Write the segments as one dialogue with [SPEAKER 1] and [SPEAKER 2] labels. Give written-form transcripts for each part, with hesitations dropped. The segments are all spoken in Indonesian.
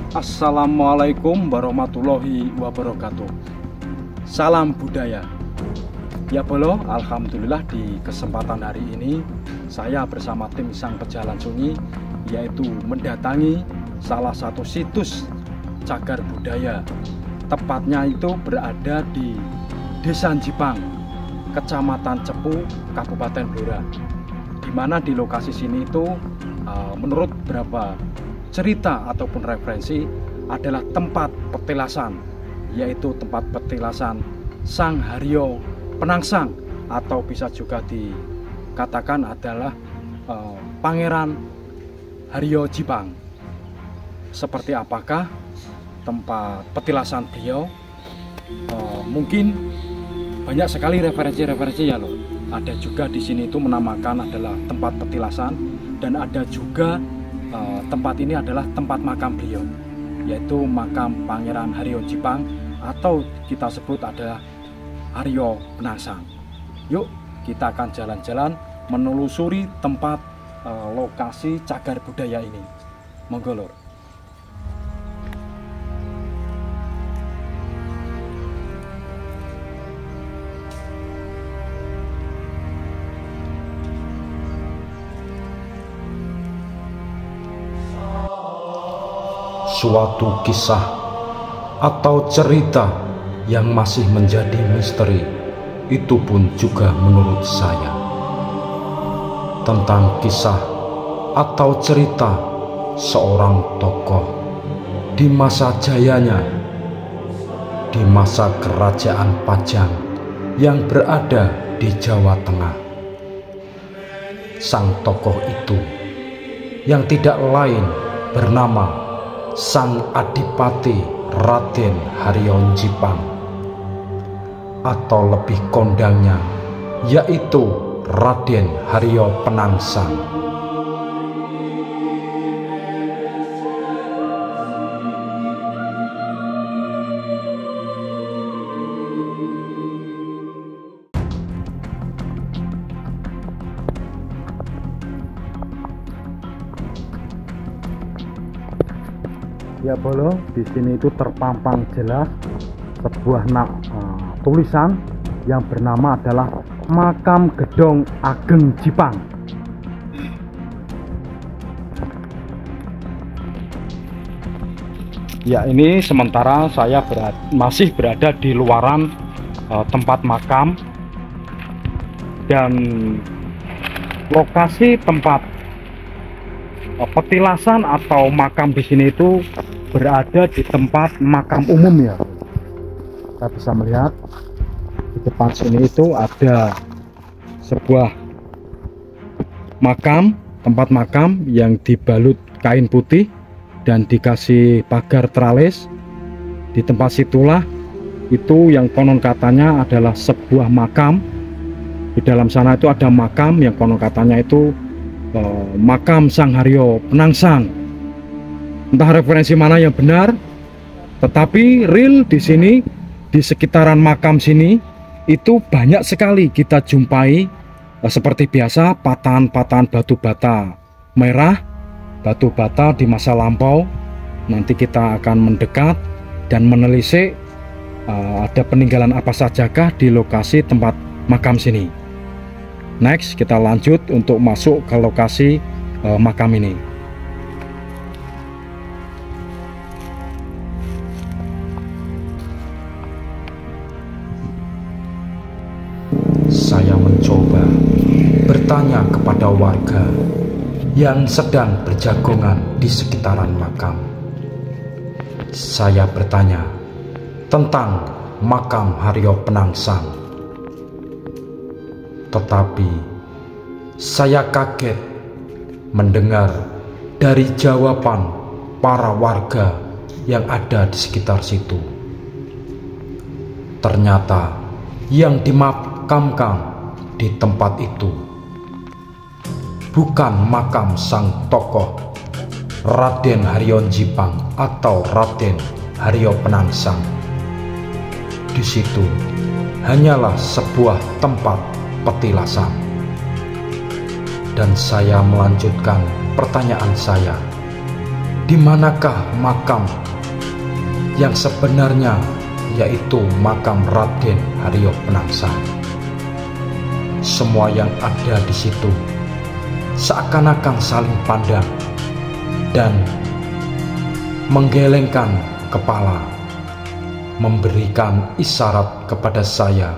[SPEAKER 1] Assalamualaikum warahmatullahi wabarakatuh. Salam budaya. Ya bolo, alhamdulillah di kesempatan hari ini saya bersama tim Sang Pejalan Sunyi yaitu mendatangi salah satu situs cagar budaya. Tepatnya itu berada di Desa Jipang, Kecamatan Cepu, Kabupaten Blora. Di mana di lokasi sini itu menurut beberapa cerita ataupun referensi adalah tempat petilasan, yaitu tempat petilasan Sang Haryo Penangsang, atau bisa juga dikatakan adalah Pangeran Haryo Jipang. Seperti apakah tempat petilasan beliau? Mungkin banyak sekali referensi ya loh. Ada juga di sini itu menamakan adalah tempat petilasan, dan ada juga tempat ini adalah tempat makam beliau, yaitu makam Pangeran Haryo Jipang, atau kita sebut adalah Haryo Penangsang. Yuk kita akan jalan-jalan menelusuri tempat lokasi cagar budaya ini. Monggo lur.
[SPEAKER 2] Suatu kisah atau cerita yang masih menjadi misteri, itu pun juga menurut saya, tentang kisah atau cerita seorang tokoh di masa jayanya, di masa kerajaan Pajang yang berada di Jawa Tengah. Sang tokoh itu yang tidak lain bernama Sang Adipati Raden Haryo Jipang, atau lebih kondangnya yaitu Raden Haryo Penangsang.
[SPEAKER 1] Ya bolo, di sini itu terpampang jelas sebuah tulisan yang bernama adalah Makam Gedong Ageng Jipang. Ya, ini sementara saya masih berada di luaran tempat makam, dan lokasi tempat petilasan atau makam di sini itu berada di tempat makam umum ya. Kita bisa melihat di depan sini itu ada sebuah makam, tempat makam yang dibalut kain putih dan dikasih pagar tralis. Di tempat situlah itu yang konon katanya adalah sebuah makam. Di dalam sana itu ada makam yang konon katanya itu makam Sang Haryo Penangsang. Entah referensi mana yang benar, tetapi real di sini, di sekitaran makam sini itu banyak sekali kita jumpai seperti biasa patahan-patahan batu bata merah, batu bata di masa lampau. Nanti kita akan mendekat dan menelisik ada peninggalan apa sajakah di lokasi tempat makam sini. Next kita lanjut untuk masuk ke lokasi makam ini.
[SPEAKER 2] Saya mencoba bertanya kepada warga yang sedang berjagongan di sekitaran makam. Saya bertanya tentang makam Haryo Penangsang, tetapi saya kaget mendengar dari jawaban para warga yang ada di sekitar situ. Ternyata yang dimakamkan di tempat itu bukan makam sang tokoh Raden Haryo Jipang atau Raden Haryo Penangsang. Di situ hanyalah sebuah tempat petilasan. Dan saya melanjutkan pertanyaan saya. di manakah makam yang sebenarnya, yaitu makam Raden Haryo Penangsang? Semua yang ada di situ seakan-akan saling pandang dan menggelengkan kepala, memberikan isyarat kepada saya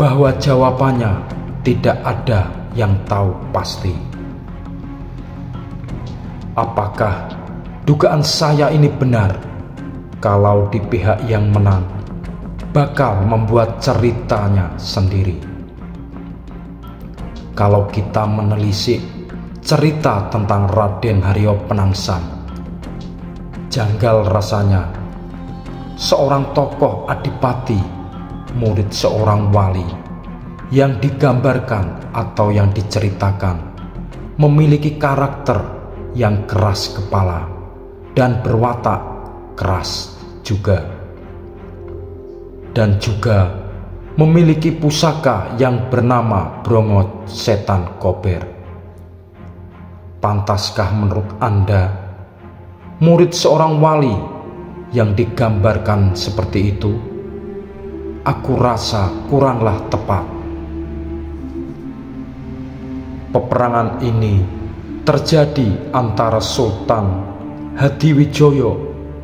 [SPEAKER 2] bahwa jawabannya tidak ada yang tahu pasti. Apakah dugaan saya ini benar kalau di pihak yang menang bakal membuat ceritanya sendiri? Kalau kita menelisik cerita tentang Raden Haryo Penangsang, janggal rasanya seorang tokoh adipati, murid seorang wali, yang digambarkan atau yang diceritakan memiliki karakter yang keras kepala dan berwatak keras juga, dan juga memiliki pusaka yang bernama Brongot Setan Kober. Pantaskah menurut Anda murid seorang wali yang digambarkan seperti itu? Aku rasa kuranglah tepat. Peperangan ini terjadi antara Sultan Hadiwijoyo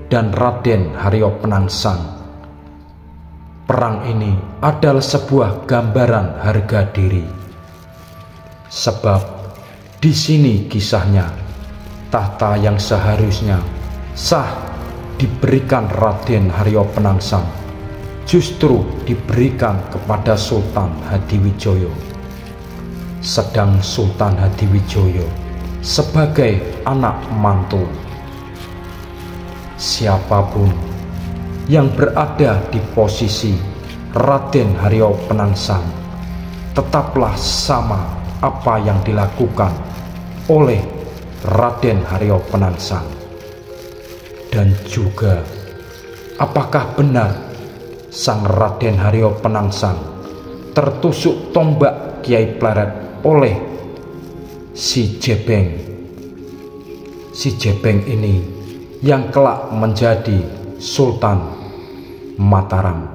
[SPEAKER 2] dan Raden Haryo Penangsang. Perang ini adalah sebuah gambaran harga diri, sebab di sini kisahnya tahta yang seharusnya sah diberikan Raden Haryo Penangsang justru diberikan kepada Sultan Hadiwijoyo, sedang Sultan Hadiwijoyo sebagai anak mantu. Siapapun yang berada di posisi Raden Haryo Penangsang tetaplah sama apa yang dilakukan oleh Raden Haryo Penangsang. Dan juga, apakah benar sang Raden Haryo Penangsang tertusuk tombak Kiai Pleret oleh si Jebeng? Si Jebeng ini yang kelak menjadi Sultan Mataram.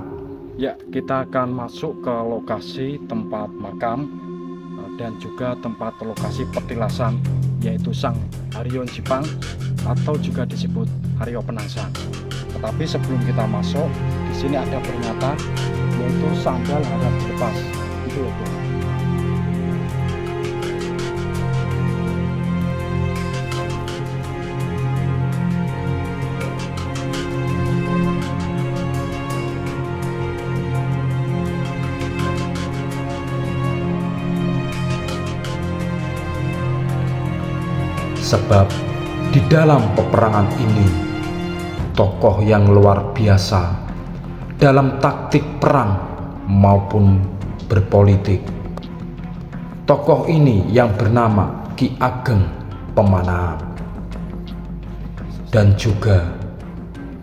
[SPEAKER 1] Ya, kita akan masuk ke lokasi tempat makam dan juga tempat lokasi petilasan, yaitu Sang Haryo Jipang atau juga disebut Haryo Penangsang. Tetapi sebelum kita masuk, di sini ada peringatan, yaitu sandal harap dilepas. Itu ya, Bro.
[SPEAKER 2] Sebab di dalam peperangan ini tokoh yang luar biasa dalam taktik perang maupun berpolitik. Tokoh ini yang bernama Ki Ageng Pemanahan, dan juga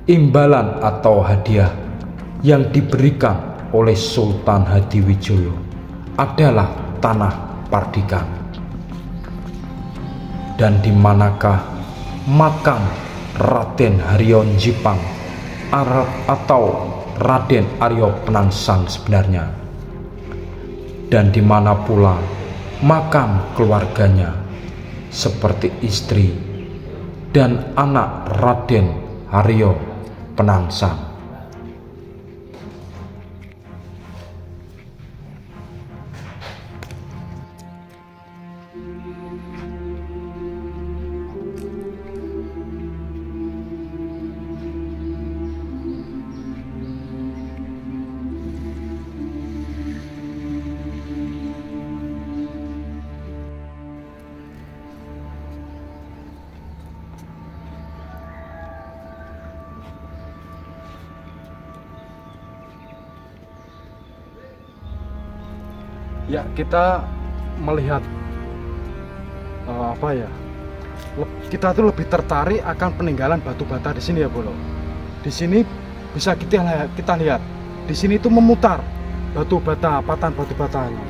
[SPEAKER 2] imbalan atau hadiah yang diberikan oleh Sultan Hadiwijoyo adalah tanah Pardikan. Dan di manakah makam Raden Haryo Jipang atau Raden Haryo Penangsang sebenarnya? Dan di mana pula makam keluarganya, seperti istri dan anak Raden Haryo Penangsang?
[SPEAKER 1] Ya, kita melihat kita tuh lebih tertarik akan peninggalan batu bata di sini ya, Bolo. Di sini bisa kita lihat, di sini itu memutar batu bata, patahan batu batanya.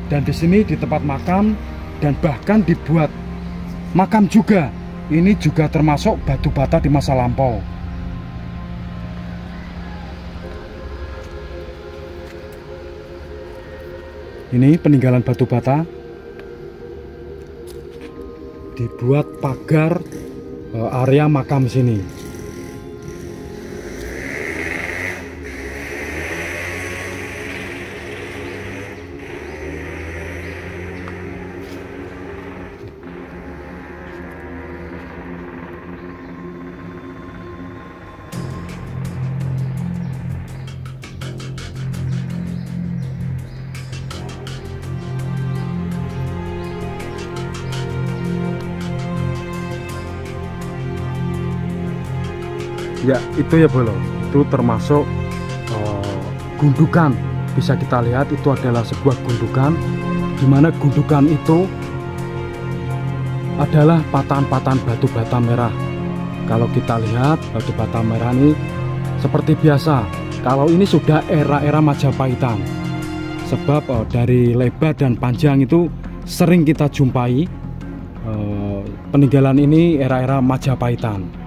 [SPEAKER 1] Dan di sini di tempat makam, dan bahkan dibuat makam juga. Ini juga termasuk batu bata di masa lampau. Ini peninggalan batu bata, dibuat pagar area makam sini. Ya itu ya Bolo, itu termasuk gundukan. Bisa kita lihat itu adalah sebuah gundukan, di mana gundukan itu adalah patahan-patahan batu bata merah. Kalau kita lihat batu bata merah ini seperti biasa, kalau ini sudah era-era Majapahitan. Sebab dari lebar dan panjang itu sering kita jumpai peninggalan ini era-era Majapahitan.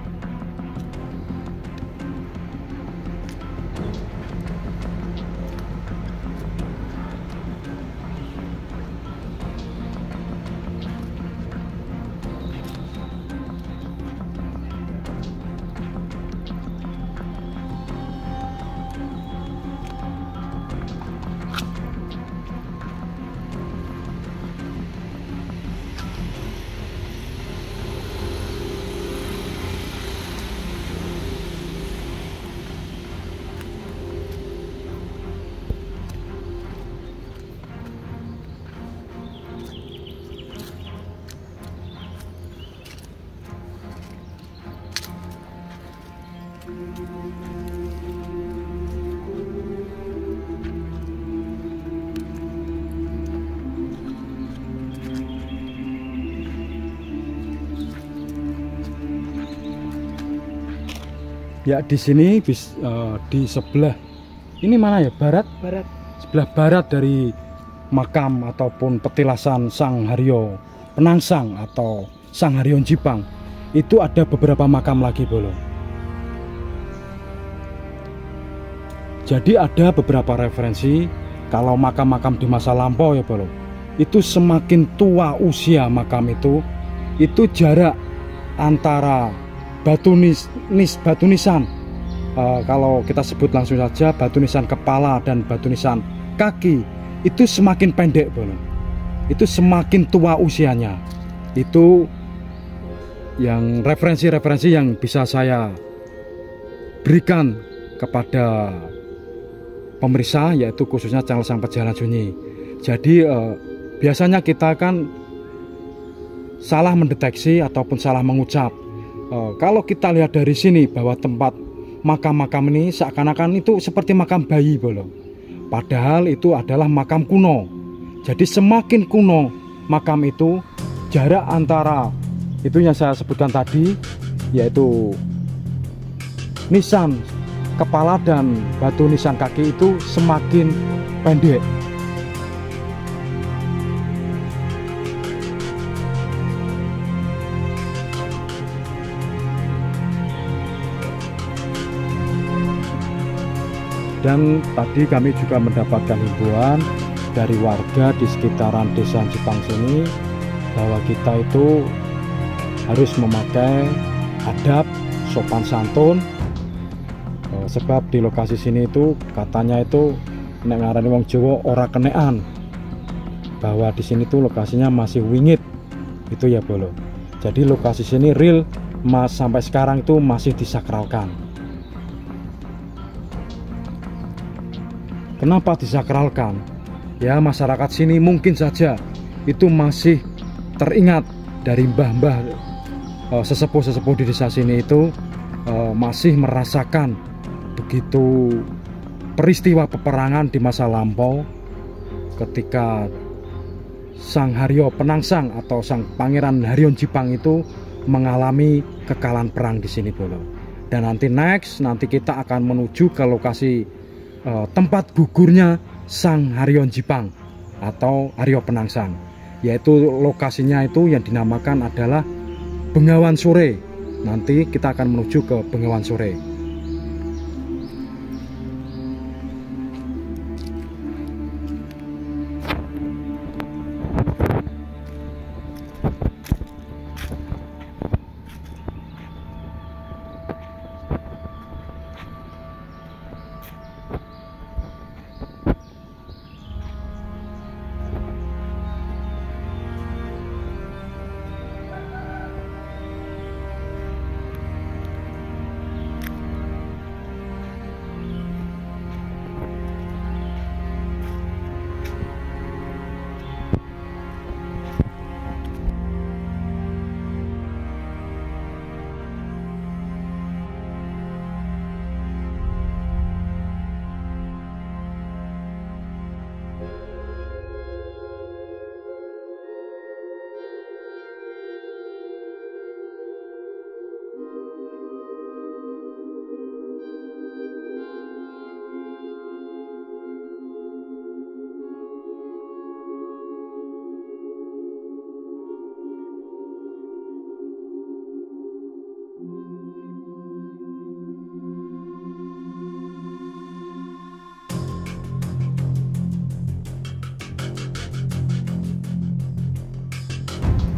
[SPEAKER 1] Ya di sini di sebelah ini mana ya, barat sebelah barat dari makam ataupun petilasan Sang Haryo Penangsang atau Sang Haryo Jipang itu ada beberapa makam lagi Bolo. Jadi ada beberapa referensi kalau makam-makam di masa lampau ya Bolo, itu semakin tua usia makam itu jarak antara batu nisan, kalau kita sebut langsung saja batu nisan kepala dan batu nisan kaki itu semakin pendek Bolo. Itu semakin tua usianya. Itu yang referensi-referensi yang bisa saya berikan kepada pemirsa, yaitu khususnya channel Sang Pejalan Sunyi. Jadi biasanya kita kan salah mendeteksi ataupun salah mengucap. Kalau kita lihat dari sini bahwa tempat makam-makam ini seakan-akan itu seperti makam bayi Bolo. Padahal itu adalah makam kuno. Jadi semakin kuno makam itu, jarak antara itu yang saya sebutkan tadi, yaitu nisan kepala dan batu nisan kaki itu semakin pendek. Dan tadi kami juga mendapatkan himbauan dari warga di sekitaran desa Jipang sini bahwa kita itu harus memakai adab sopan santun, sebab di lokasi sini itu katanya itu nek ngarani wong Jawa ora kenean, bahwa di sini tuh lokasinya masih wingit itu ya Bolo. Jadi lokasi sini real sampai sekarang itu masih disakralkan. Kenapa disakralkan? Ya masyarakat sini mungkin saja itu masih teringat dari mbah-mbah sesepuh-sesepuh di desa sini itu masih merasakan begitu peristiwa peperangan di masa lampau ketika Sang Haryo Penangsang atau Sang Pangeran Haryo Jipang itu mengalami kekalahan perang di sini Bolo. Dan nanti kita akan menuju ke lokasi tempat gugurnya Sang Haryo Jipang atau Haryo Penangsang, yaitu lokasinya itu yang dinamakan adalah Bengawan Sore. Nanti kita akan menuju ke Bengawan Sore.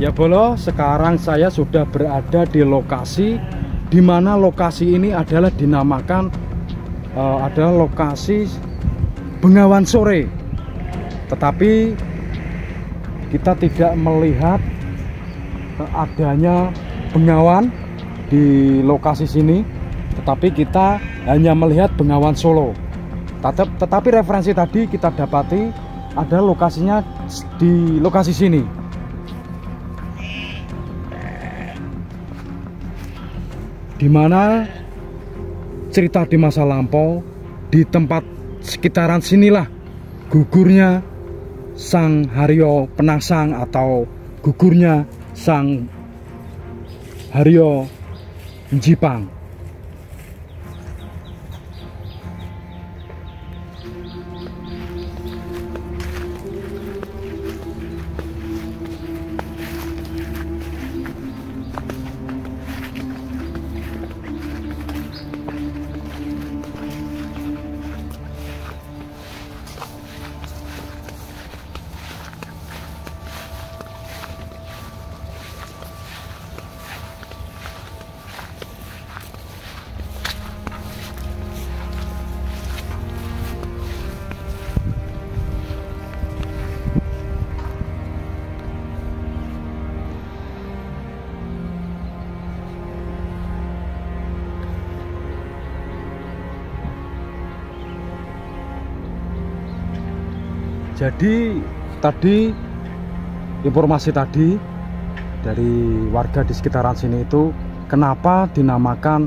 [SPEAKER 1] Ya Bolo, sekarang saya sudah berada di lokasi di mana lokasi ini adalah dinamakan adalah lokasi Bengawan Sore. Tetapi kita tidak melihat adanya bengawan di lokasi sini, tetapi kita hanya melihat Bengawan Solo. Tetapi referensi tadi kita dapati ada lokasinya di lokasi sini. Di mana cerita di masa lampau, di tempat sekitaran sinilah gugurnya Sang Haryo Penangsang atau gugurnya Sang Haryo Njipang. Jadi tadi informasi tadi dari warga di sekitaran sini itu kenapa dinamakan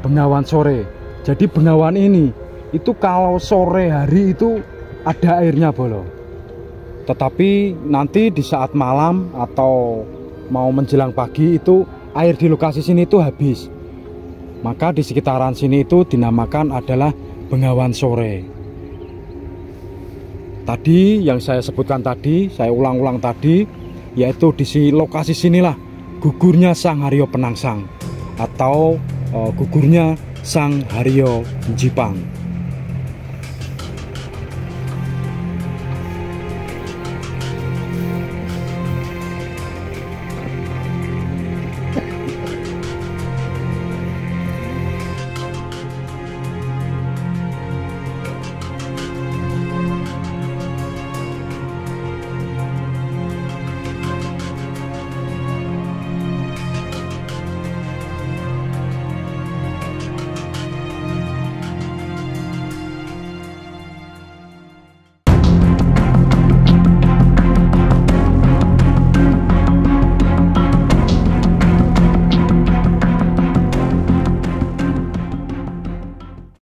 [SPEAKER 1] Bengawan Sore. Jadi bengawan ini itu kalau sore hari itu ada airnya Bolo. Tetapi nanti di saat malam atau mau menjelang pagi itu air di lokasi sini itu habis. Maka di sekitaran sini itu dinamakan adalah Bengawan Sore. Tadi yang saya sebutkan tadi, saya ulang-ulang tadi, yaitu di lokasi sinilah gugurnya Sang Haryo Penangsang atau gugurnya Sang Haryo Njipang.